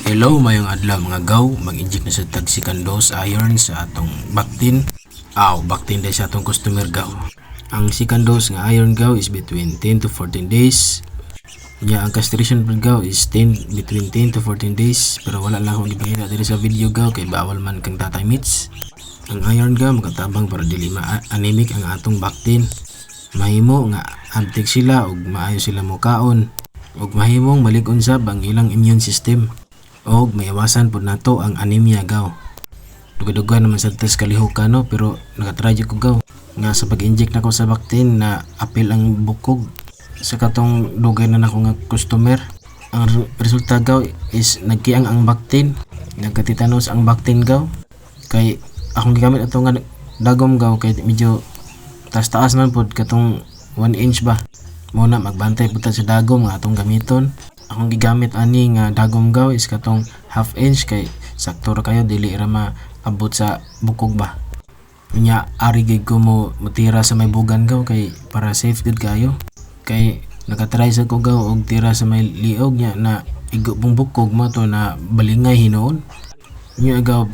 Hello mayong adlaw mga gaw, mag-inject na sa tag second dose iron sa atong Bactin. Bactin dahil sa atong customer gaw. Ang second dose nga iron gaw is between 10 to 14 days. Nya ang castration per gaw is between 10 to 14 days, pero wala lang akong ipakita diri sa video gaw kay bawal man kang tatay meats. Ang iron gaw makatabang para dili ma-anemic ang atong Bactin. Mahimo nga antik sila ug maayo sila mokaon ug mahimong malig-on sab ang ilang immune system. Og maiwasan pod nato ang anemia gaw. Duga-duga naman sa test kalihukan no, pero nakatry ko gaw nga sa pag-inject nako sa Bactin na apil ang bukog sa katong dugay na nako nga customer. Ang resulta gaw is nagkiang ang Bactin, nagkatitanos ang Bactin gaw. Kay akong gigamit ato nga dagom gaw kay medyo taas-taas man pod katong 1 inch ba. Muna magbantay pud ta sa dagom nga atong gamiton. Akong gigamit ani nga dagom gaw is katong half inch kay sakto ra kayo dili ra maabot sa bukog ba. Nya ari gid ko mo tira sa may bugan gaw kay para safe gid kayo. Kay nakatry sa ko gaw og tira sa may liog nya na igo pong bukog mo to na balingay hinuon. Nya gaw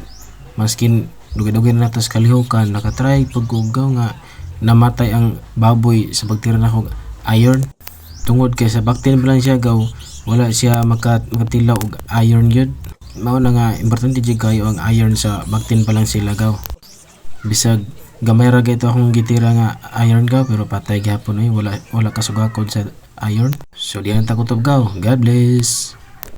maskin dugay-dugay na tas kalihukan nakatry pag ko gaw nga namatay ang baboy sa pagtira nako iron. Tungod kay sa Bactin pa lang siya gaw wala siya makatilaw og iron gyud. Mao na nga importante jud kayo ang iron sa Bactin pa lang sila gaw. Bisag gamay ra gayto akong gitira nga iron gaw pero patay gyapon wala kasugakod sa iron. So diyan ta kutob gaw. God bless.